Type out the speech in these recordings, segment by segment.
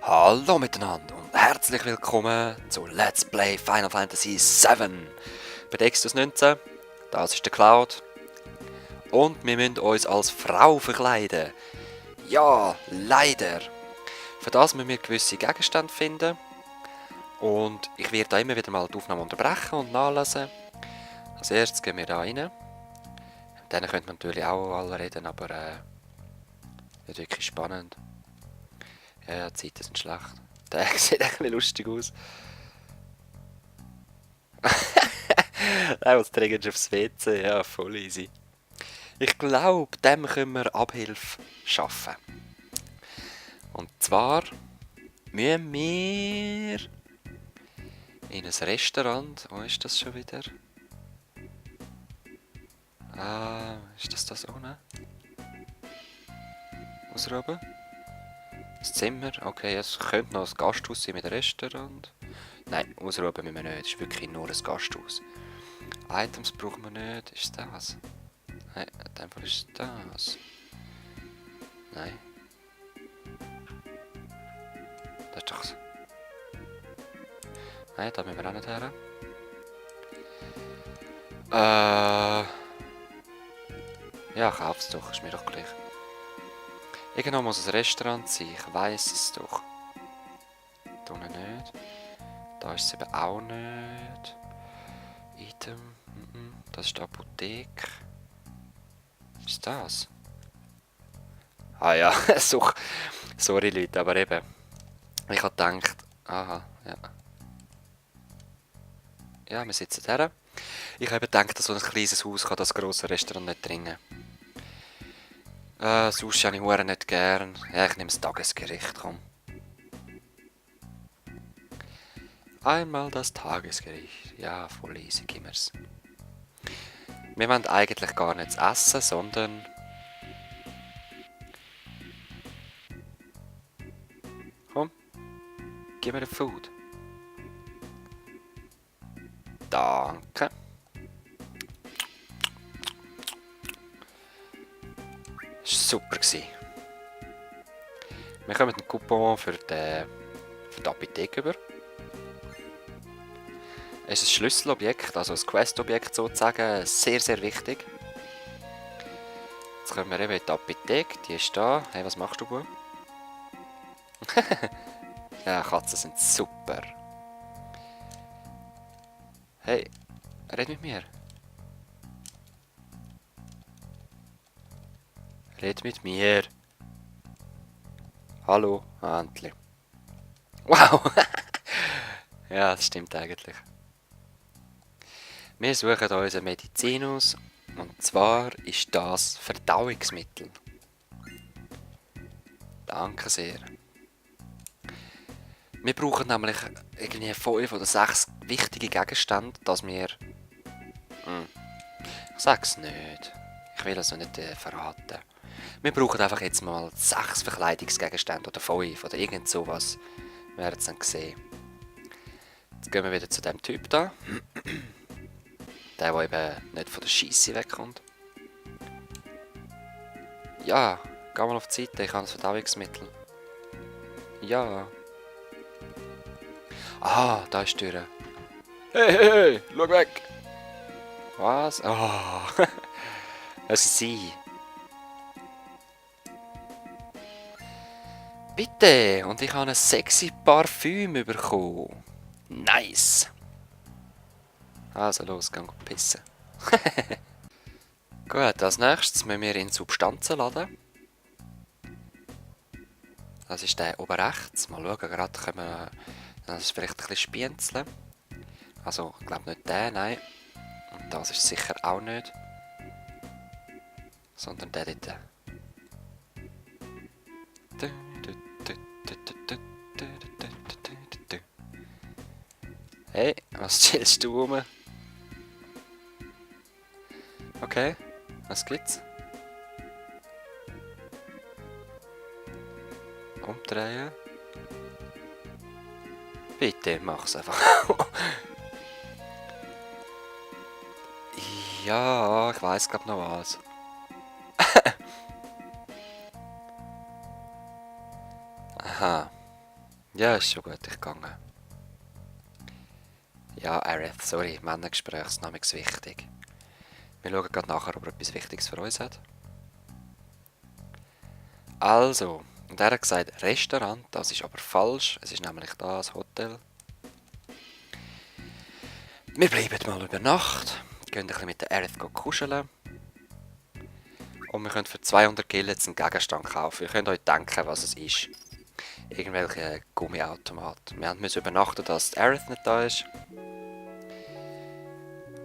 Hallo miteinander und herzlich willkommen zu Let's Play Final Fantasy VII bei Dextus 19. Das ist der Cloud und wir müssen uns als Frau verkleiden. Ja, leider. Für das müssen wir gewisse Gegenstände finden und ich werde da immer wieder mal die Aufnahme unterbrechen und nachlesen. Als erstes gehen wir da rein. Dann könnte man natürlich auch alle reden, aber wird wirklich spannend. Ja, die Zeiten sind schlecht. Der sieht ein bisschen lustig aus. Der was dringend aufs WC, ja, voll easy. Ich glaube, dem können wir Abhilfe schaffen. Und zwar müssen wir in ein Restaurant. Wo ist das schon wieder? Ah, ist das unten? Ausruben? Das Zimmer? Okay, es könnte noch ein Gasthaus sein mit einem Restaurant. Nein, ausruben müssen wir nicht. Es ist wirklich nur ein Gasthaus. Items brauchen wir nicht. Ist das? Nein, in dem Fall ist das. Nein. Das ist doch... Nein, da müssen wir auch nicht her. Ja, kauf's doch. Ist mir doch gleich. Irgendwo muss ein Restaurant sein. Ich weiss es doch. Da unten nicht. Da ist es eben auch nicht. Item. Das ist die Apotheke. Ist das? Ah ja, sorry Leute, aber eben. Ich habe gedacht, aha, ja. Ja, wir sitzen da. Ich habe gedacht, dass so ein kleines Haus kann das grosse Restaurant nicht dringen. Sushi habe ich hure nicht gern. Ja, ich nehme das Tagesgericht, komm. Einmal das Tagesgericht. Ja, voll easy, gib mir's. Wir wollen eigentlich gar nichts essen, sondern... Komm, gib mir den Food. Danke. Das war super. Wir kommen einen Coupon für die Apotheke über. Es ist ein Schlüsselobjekt, also ein Questobjekt sozusagen, sehr, sehr wichtig. Jetzt kommen wir eben in die Apotheke, die ist da. Hey, was machst du, Bub? Ja, Katzen sind super. Hey, red mit mir. Red mit mir. Hallo, endlich. Wow! Ja, das stimmt eigentlich. Wir suchen uns eine Medizin aus. Und zwar ist das Verdauungsmittel. Danke sehr. Wir brauchen nämlich irgendwie 5 oder 6 wichtige Gegenstände, dass wir... Ich sag's nicht. Ich will also nicht verraten. Wir brauchen einfach jetzt mal 6 Verkleidungsgegenstände oder 5 oder irgend sowas. Wir werden es dann sehen. Jetzt gehen wir wieder zu dem Typ da. Der eben nicht von der Scheisse wegkommt. Ja, geh mal auf die Seite, ich habe ein Verdauungsmittel. Ja. Aha, da ist die Tür. Hey, hey, hey, schau weg! Was? Oh. Das ist sie. Bitte! Und ich habe ein sexy Parfüm bekommen. Nice! Also los, geh pissen. Gut, als nächstes müssen wir in Substanzen laden. Das ist der oben rechts. Mal schauen, gerade können wir... Das ist vielleicht ein bisschen spienzeln. Also, ich glaube nicht der, nein. Und das ist sicher auch nicht. Sondern der dort. Hey, was chillst du rum? Okay, was gibt's? Umdrehen. Bitte, mach's einfach. Ja, ich weiß glaub noch was. Aha. Ja, ist schon gut, ich gegangen. Ja, Aerith, sorry, Männergespräch ist nämlich wichtig. Wir schauen gerade nachher, ob er etwas Wichtiges für uns hat. Also, und er hat gesagt Restaurant, das ist aber falsch. Es ist nämlich da ein Hotel. Wir bleiben mal über Nacht, gehen ein bisschen mit der Aerith kuscheln. Und wir können für 200 Gil jetzt einen Gegenstand kaufen. Ihr könnt euch denken, was es ist. Irgendwelche Gummiautomaten. Wir müssen übernachten, dass die Aerith nicht da ist.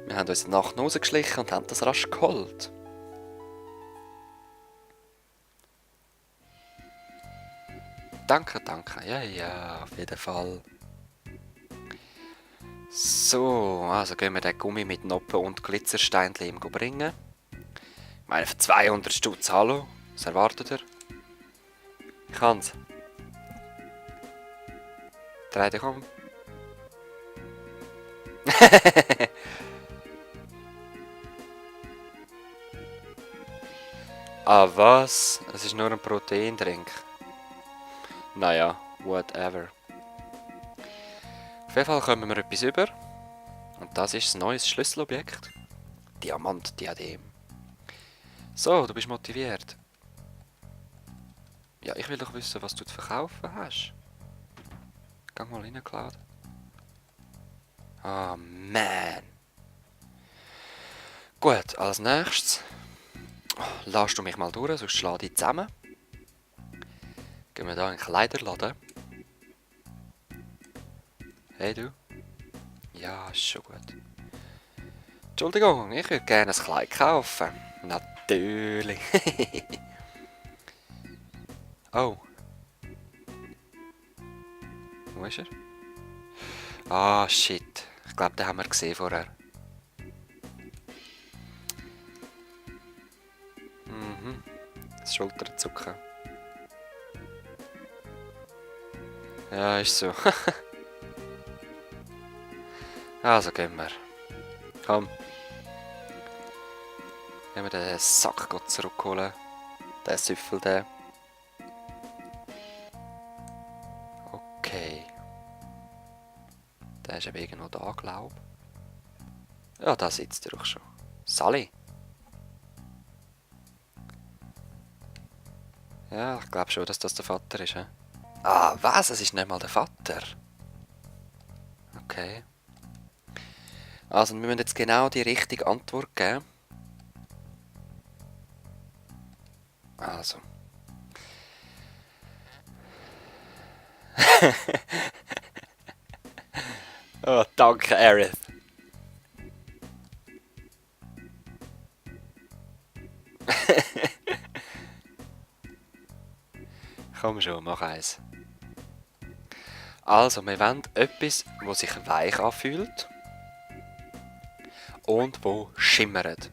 Wir haben uns in der Nacht rausgeschlichen und haben das rasch geholt. Danke, danke. Ja, ja, auf jeden Fall. So, also gehen wir den Gummi mit Noppen und Glitzersteinchen ihm bringen. Ich meine, für 200 Stutz, hallo? Was erwartet ihr? Ich kann's. Dreh dich um. Ah, was? Es ist nur ein Proteindrink. Naja, whatever. Auf jeden Fall kommen wir etwas über. Und das ist ein neues Schlüsselobjekt. Diamantdiadem. So, du bist motiviert. Ja, ich will doch wissen, was du zu verkaufen hast. Geh mal rein, Cloud. Ah, man. Gut, als nächstes lass du mich mal durch, sonst schlage ich zusammen. Gehen wir hier in den Kleiderladen. Hey du? Ja, ist schon gut. Entschuldigung, ich würde gerne ein Kleid kaufen. Natürlich. Oh. Wo ist er? Ah, shit. Ich glaube, den haben wir gesehen vorher. Mhm. Das Schulterzucken. Ja, ist so. Also gehen wir. Komm. Gehen wir den Sack zurückholen. Den Süffel, den. Okay. Der ist eben irgendwo da, glaube ich. Ja, da sitzt er doch schon. Sally. Ja, ich glaube schon, dass das der Vater ist. He? Ah, was? Es ist nicht mal der Vater. Okay. Also, wir müssen jetzt genau die richtige Antwort geben. Also. Oh, danke, Aerith. Komm schon, mach eins. Also, wir wollen etwas, das sich weich anfühlt und wo schimmert.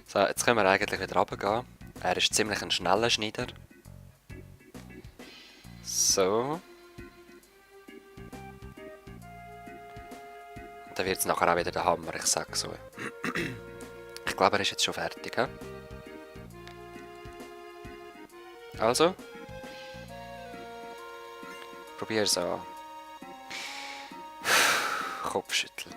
So, jetzt können wir eigentlich wieder runtergehen. Er ist ziemlich ein schneller Schneider. So. Und dann wird es nachher auch wieder der Hammer, ich sag so. Ich glaube, er ist jetzt schon fertig. He? Also. Probier es an. Kopfschütteln.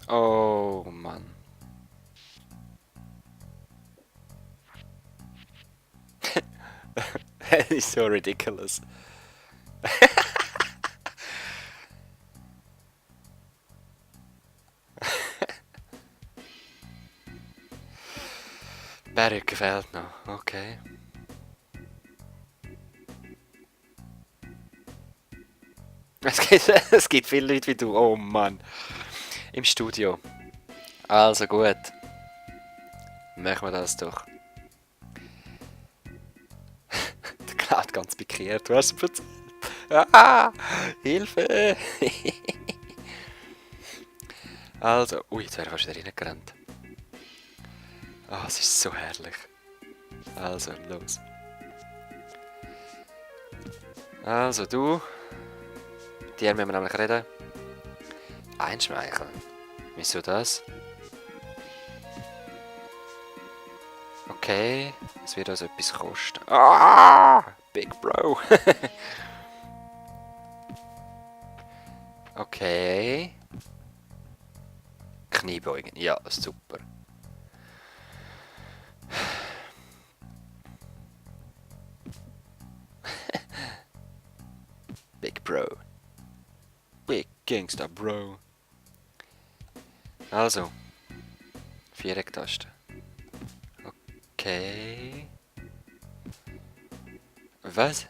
Oh Mann. That is so ridiculous. Berg fehlt noch, okay. Es gibt viele Leute wie du, oh Mann. Im Studio. Also gut. Machen wir das doch. Der Cloud ganz pikiert, du hast es erzählt. Ah, Hilfe! Also, ui, jetzt wäre ich fast wieder reingerannt. Ah, es ist so herrlich. Also, los. Also, du. Mit dir müssen wir nämlich reden. Einschmeicheln. Wieso das? Okay, es wird also etwas kosten. Ah! Big Bro! Okay. Kniebeugen, ja, super. Big Bro. Big Gangster Bro. Also, Vierecktaste. Okay. Was?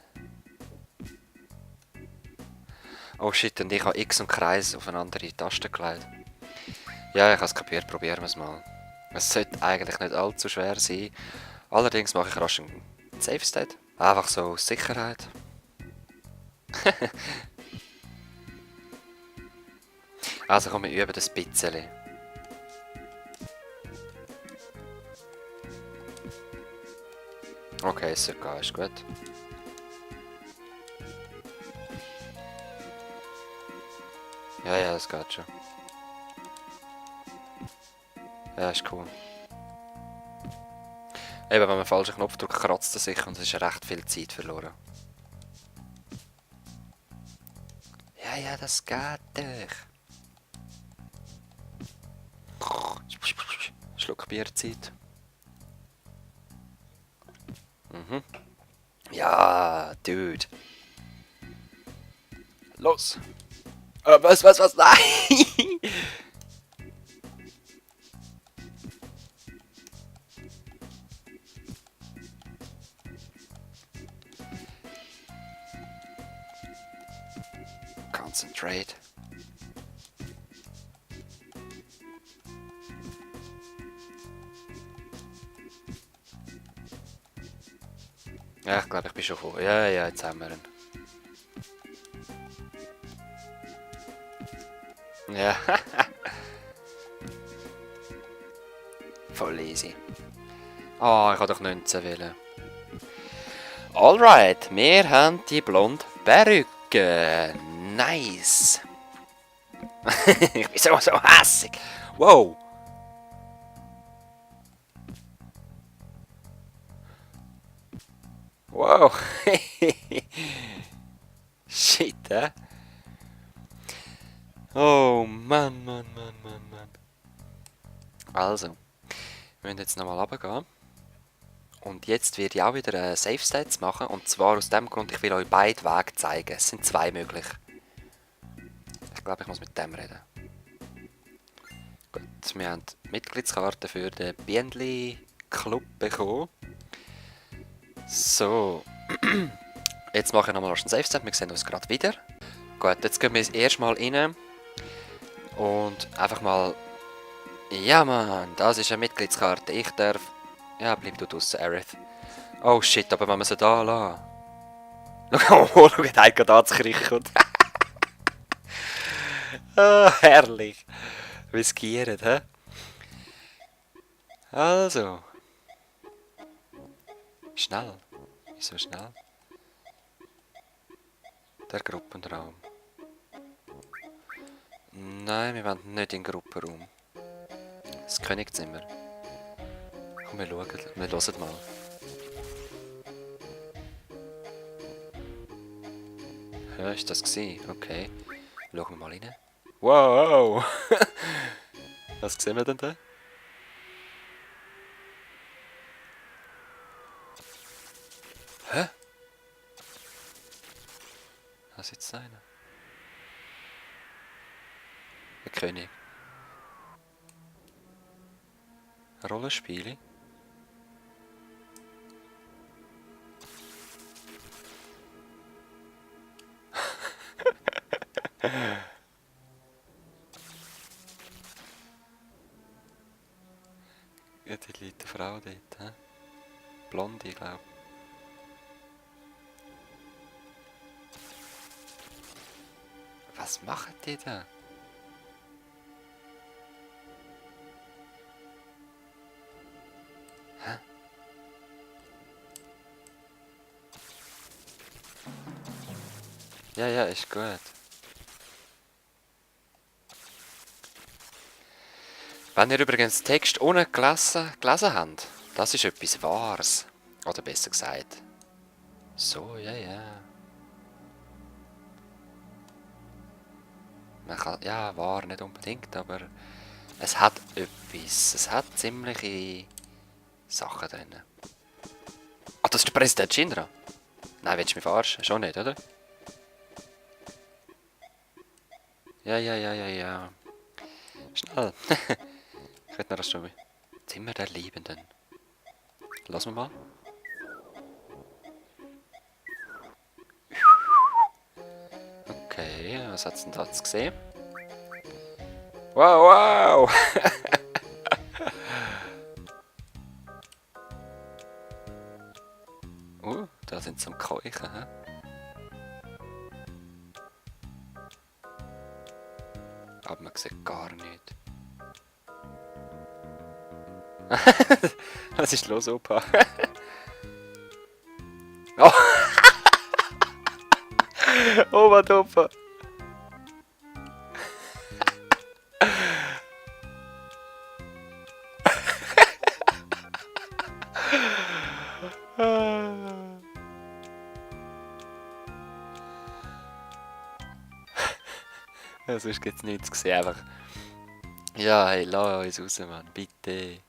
Oh shit, und ich habe X und Kreis auf eine andere Taste gelegt. Ja, ich habe es kapiert, probieren wir es mal. Es sollte eigentlich nicht allzu schwer sein. Allerdings mache ich rasch einen Safe State. Einfach so aus Sicherheit. Also komm, wir üben das ein bisschen. Okay, es sollte gehen, ist gut. Ja, ja, das geht schon. Ja, ist cool. Eben, wenn man einen falschen Knopf drückt, kratzt er sich und es ist recht viel Zeit verloren. Ja, ja, das geht doch. Schluck Bierzeit. Mhm. Ja, Dude. Los. Was? Nein! Concentrate. Ja, ich glaube, ich bin schon voll. Ja, ja, jetzt haben wir ihn. Ja, voll easy. Oh, ich habe doch 19 wählen. Alright, wir haben die blonde Perücke. Nice. Ich bin so hässig. Wow. Wow. Shit, hä? Oh, Mann. Also, wir müssen jetzt nochmal runtergehen. Und jetzt werde ich auch wieder Safe States machen. Und zwar aus dem Grund, ich will euch beide Wege zeigen. Es sind zwei möglich. Ich glaube, ich muss mit dem reden. Gut, wir haben die Mitgliedskarte für den Bienenli Club bekommen. So. Jetzt mache ich nochmal einen Safe State. Wir sehen uns gerade wieder. Gut, jetzt gehen wir erstmal rein. Und einfach mal... Ja, Mann, das ist eine Mitgliedskarte. Ich darf... Ja, bleib du draussen, Aerith. Oh shit, aber wenn wir sie da lassen... Schau, der hat gerade anzukriechen. Oh, herrlich. Riskieren, hä? Also. Schnell. Wieso schnell? Der Gruppenraum. Nein, wir wollen nicht in den Gruppenraum. Das Königzimmer. Komm, wir schauen. Wir hören mal. Ja, ist das gewesen? Okay. Schauen wir mal rein. Wow! Was sehen wir denn da? Hä? Was ist jetzt einer? Der König. Rollenspiele? Ja, die liegt eine Frau dort, hä? Blonde, glaube ich. Was machen die da? Hä? Ja, ist gut. Wenn ihr übrigens den Text ohne gelesen habt, das ist etwas Wahres. Oder besser gesagt. So, ja, ja. Man kann, ja, wahr nicht unbedingt, aber es hat etwas. Es hat ziemliche Sachen drin. Ah, das ist der Präsident Shinra. Nein, willst du mich verarschen? Schon nicht, oder? Ja, ja, ja, ja, ja. Schnell. Ich hätte noch das schon. Zimmer der Liebenden. Lass mal. Okay, was hat's denn da zu gesehen? Wow, wow! Da sind sie am Keuchen, hä? Aber man sieht gar nichts. Was ist los, Opa? Oh! Opa, Opa! Ja, sonst gibt es nichts zu sehen, einfach. Ja, hey, lass uns raus, Mann, bitte.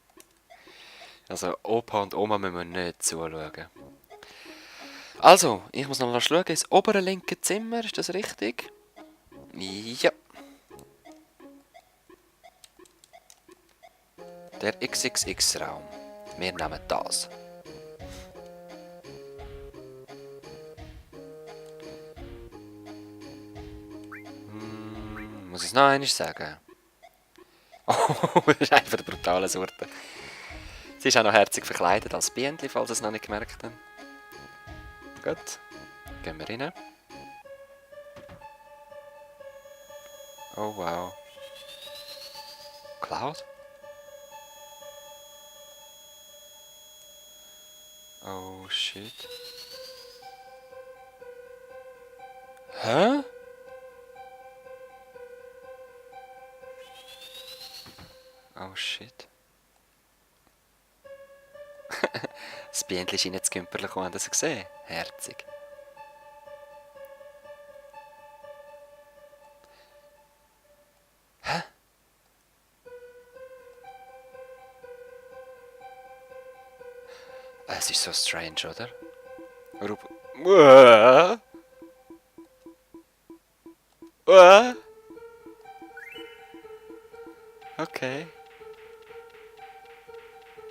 Also, Opa und Oma müssen wir nicht zuschauen. Also, ich muss noch mal schauen, ins obere linke Zimmer, ist das richtig? Ja. Der XXX-Raum. Wir nehmen das. Muss ich es noch einmal sagen? Oh, das ist einfach eine brutale Sorte. Sie ist auch noch herzig verkleidet als Bienchen, falls ihr es noch nicht gemerkt habt. Gut, gehen wir rein. Oh wow. Cloud? Oh shit. Hä? Oh shit. Das Bienchen ist ins Kümperchen gekommen, habt ihr es gesehen? Herzig. Hä? Es ist so strange, oder? Okay.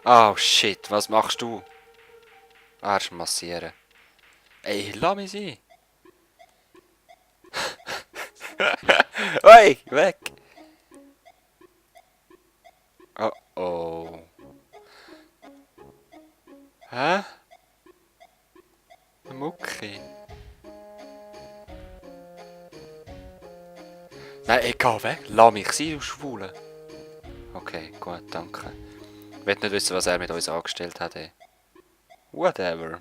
Oh shit, was machst du? Erst massieren. Ey, lass mich sein. Oi, weg. Oh oh. Hä? Mucki. Nein, ich geh weg. Lass mich sein, du Schwule. Okay, gut, danke. Ich will nicht wissen, was er mit uns angestellt hat. Ey. Whatever.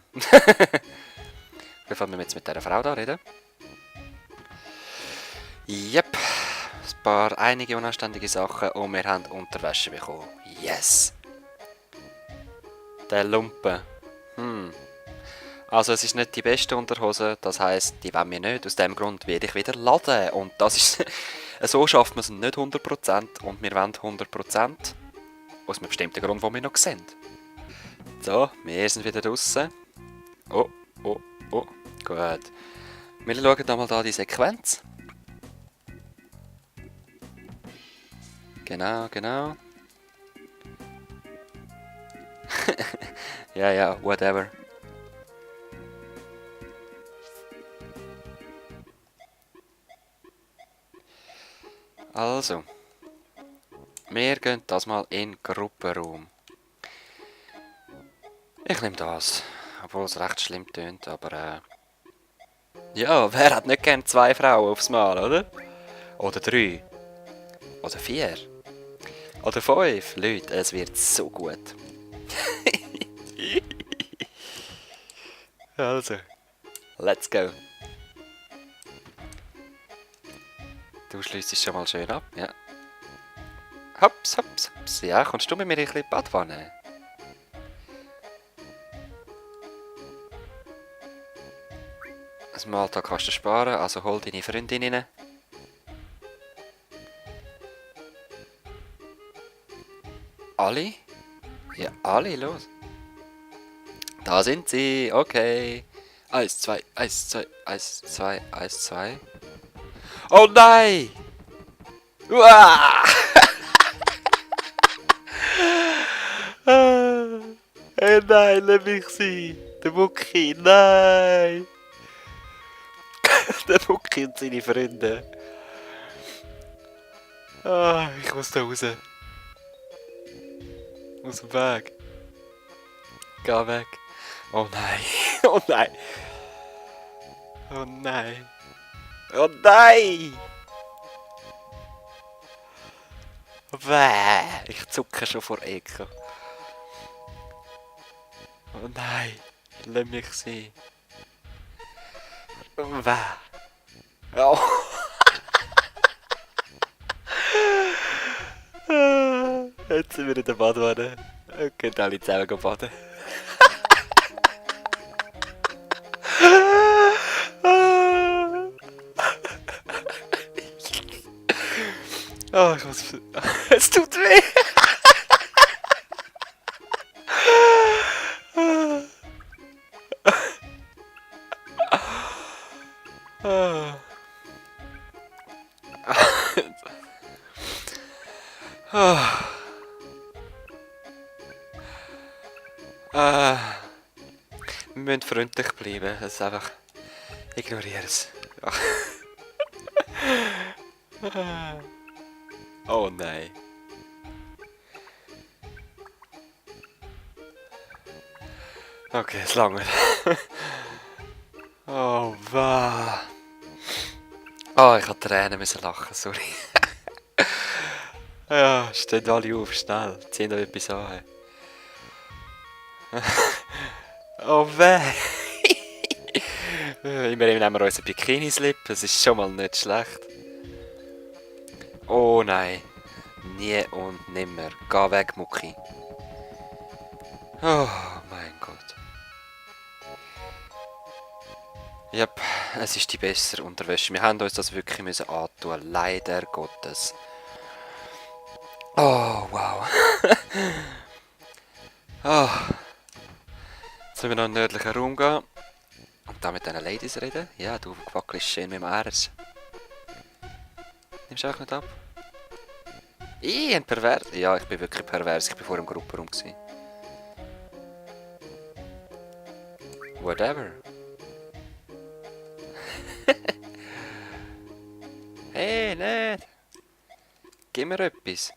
Bevor wir jetzt mit dieser Frau da reden. Yep. Ein paar einige unanständige Sachen und wir haben Unterwäsche bekommen. Yes. Der Lumpen. Also es ist nicht die beste Unterhose, das heisst, die wollen wir nicht. Aus dem Grund werde ich wieder laden. Und das ist... so schafft man es nicht 100% und wir wollen 100%. Aus einem bestimmten Grund, den wir noch sehen. So, wir sind wieder draußen. Oh, oh, oh. Gut. Wir schauen nochmal da die Sequenz. Genau, genau. ja, ja, whatever. Also. Wir gehen das mal in den Gruppenraum. Ich nehme das. Obwohl es recht schlimm tönt, aber ja, wer hat nicht gern 2 Frauen aufs Mal, oder? Oder 3. Oder 4. Oder 5. Leute, es wird so gut. Also, let's go. Du schließt schon mal schön ab, ja. Hops, hops, hops. Ja, kommst du mit mir ein bisschen in die Badwanne? Ein Smalltalk kannst du sparen, also hol deine Freundinnen. Alle? Ja, alle, los. Da sind sie, okay. 1, 2, 1, 2, 1, 2, 1, 2. Oh nein! Uah! Hey, nein, lass mich sein. Der Mucki, nein! Der Mucki und seine Freunde. Ah, ich muss da raus. Aus dem Weg. Geh weg. Oh nein. Oh nein. Oh nein. Oh nein! Bäh, ich zucke schon vor Ekel. Oh nein, lass mich sein. Bäh. Oh. Jetzt sind wir in der Badwanne. Okay, alle zusammen gehen baden. Oh, ich muss... Es tut weh! Wir müssen freundlich bleiben. Es ist einfach... Ignoriere es. Oh nein. Okay, es langt. Oh, wow. Oh, ich musste Tränen lachen, sorry. Ja, steht alle auf, schnell. Ziehen euch etwas an. Oh weh. Immerhin nehmen wir unseren Bikini-Slip, das ist schon mal nicht schlecht. Oh nein. Nie und nimmer. Geh weg, Mucki. Oh mein Gott. Yep, es ist die bessere Unterwäsche. Wir haben uns das wirklich müssen antun, leider Gottes. Oh, wow. Oh. Jetzt müssen wir noch in den nördlichen Raum gehen. Und da mit diesen Ladies reden. Ja, du wackelst schön mit dem Ers. Nimmst du auch nicht ab? Ein Pervers. Ja, ich bin wirklich pervers. Ich bin vor dem Gruppenraum gewesen. Whatever. Hey, nicht! Gib mir etwas.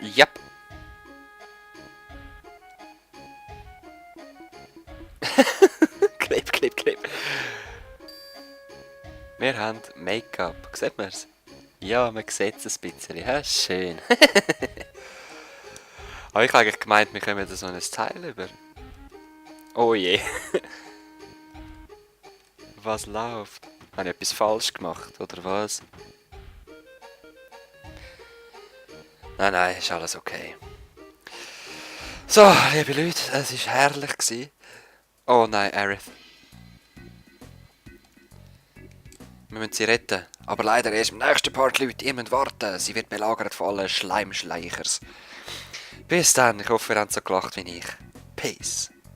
Yep. Kleb, kleb, kleb. Wir haben Make-up. Sieht man es? Ja, man sieht es ein bisschen. Ja, schön. Aber ich habe eigentlich gemeint, wir kommen da so ein Teil über. Oh je. Was läuft? Habe ich etwas falsch gemacht, oder was? Nein, nein, ist alles okay. So, liebe Leute, es war herrlich gewesen. Oh nein, Aerith. Wir müssen sie retten. Aber leider erst im nächsten Part, Leute. Ihr müsst warten. Sie wird belagert von allen Schleimschleichers. Bis dann. Ich hoffe, ihr habt so gelacht wie ich. Peace.